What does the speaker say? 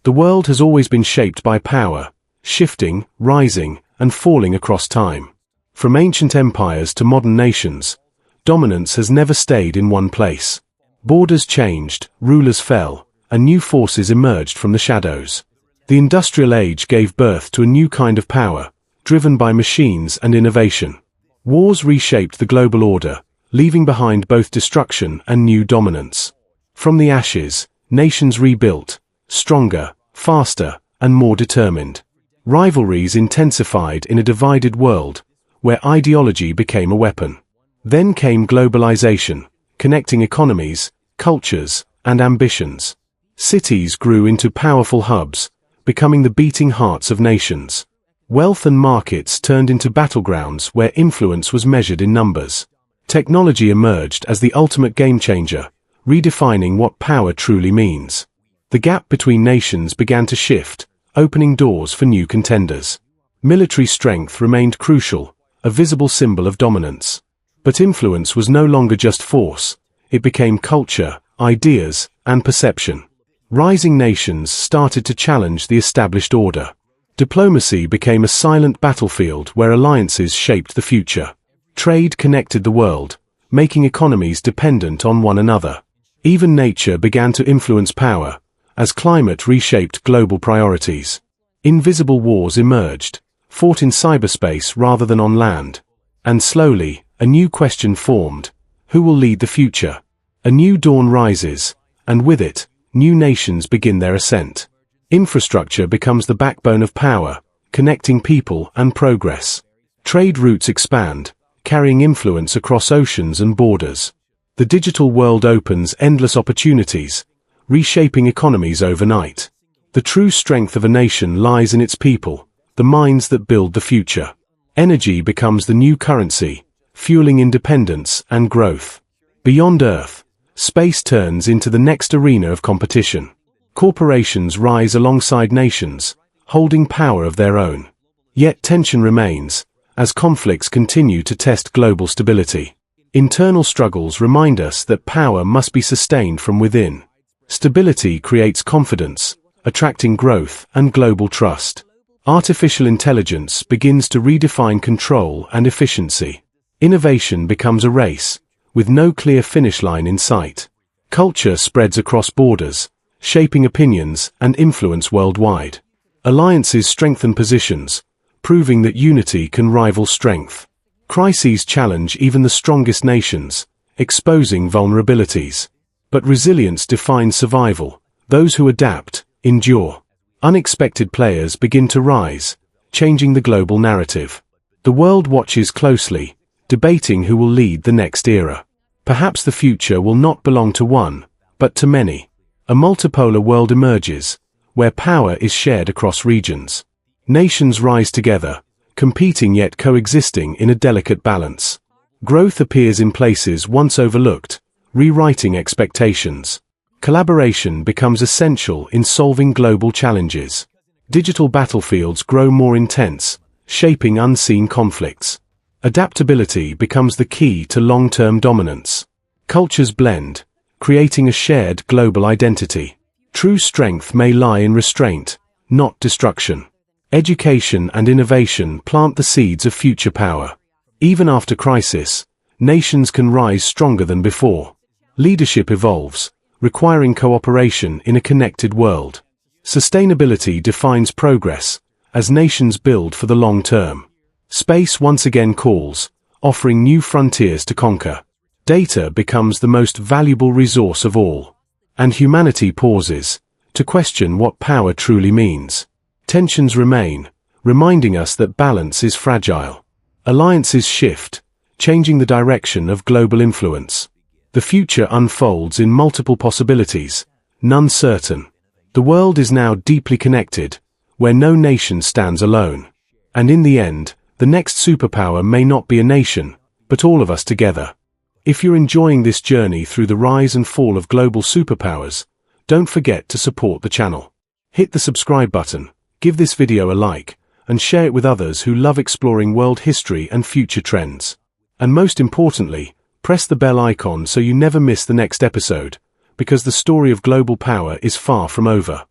The world has always been shaped by power, shifting, rising, and falling across time. From ancient empires to modern nations, dominance has never stayed in one place. Borders changed, rulers fell, and new forces emerged from the shadows. The Industrial Age gave birth to a new kind of power, driven by machines and innovation. Wars reshaped the global order, leaving behind both destruction and new dominance. From the ashes, nations rebuilt, stronger, faster, and more determined. Rivalries intensified in a divided world, where ideology became a weapon. Then came globalization, connecting economies, cultures, and ambitions. Cities grew into powerful hubs, becoming the beating hearts of nations. Wealth and markets turned into battlegrounds where influence was measured in numbers. Technology emerged as the ultimate game-changer, redefining what power truly means. The gap between nations began to shift, opening doors for new contenders. Military strength remained crucial, a visible symbol of dominance. But influence was no longer just force, it became culture, ideas, and perception. Rising nations started to challenge the established order. Diplomacy became a silent battlefield where alliances shaped the future. Trade connected the world, making economies dependent on one another. Even nature began to influence power, as climate reshaped global priorities. Invisible wars emerged, fought in cyberspace rather than on land. And slowly, a new question formed: who will lead the future? A new dawn rises, and with it, new nations begin their ascent. Infrastructure becomes the backbone of power, connecting people and progress. Trade routes expand, carrying influence across oceans and borders. The digital world opens endless opportunities, reshaping economies overnight. The true strength of a nation lies in its people, the minds that build the future. Energy becomes the new currency, fueling independence and growth. Beyond Earth, space turns into the next arena of competition. Corporations rise alongside nations, holding power of their own. Yet tension remains, as conflicts continue to test global stability. Internal struggles remind us that power must be sustained from within. Stability creates confidence, attracting growth and global trust. Artificial intelligence begins to redefine control and efficiency. Innovation becomes a race, with no clear finish line in sight. Culture spreads across borders, shaping opinions and influence worldwide. Alliances strengthen positions, proving that unity can rival strength. Crises challenge even the strongest nations, exposing vulnerabilities. But resilience defines survival. Those who adapt, endure. Unexpected players begin to rise, changing the global narrative. The world watches closely, debating who will lead the next era. Perhaps the future will not belong to one, but to many. A multipolar world emerges, where power is shared across regions. Nations rise together, competing yet coexisting in a delicate balance. Growth appears in places once overlooked, rewriting expectations. Collaboration becomes essential in solving global challenges. Digital battlefields grow more intense, shaping unseen conflicts. Adaptability becomes the key to long-term dominance. Cultures blend, creating a shared global identity. True strength may lie in restraint, not destruction. Education and innovation plant the seeds of future power. Even after crisis, nations can rise stronger than before. Leadership evolves, requiring cooperation in a connected world. Sustainability defines progress, as nations build for the long term. Space once again calls, offering new frontiers to conquer. Data becomes the most valuable resource of all. And humanity pauses, to question what power truly means. Tensions remain, reminding us that balance is fragile. Alliances shift, changing the direction of global influence. The future unfolds in multiple possibilities, none certain. The world is now deeply connected, where no nation stands alone. And in the end, the next superpower may not be a nation, but all of us together. If you're enjoying this journey through the rise and fall of global superpowers, don't forget to support the channel. Hit the subscribe button, give this video a like, and share it with others who love exploring world history and future trends. And most importantly, press the bell icon so you never miss the next episode, because the story of global power is far from over.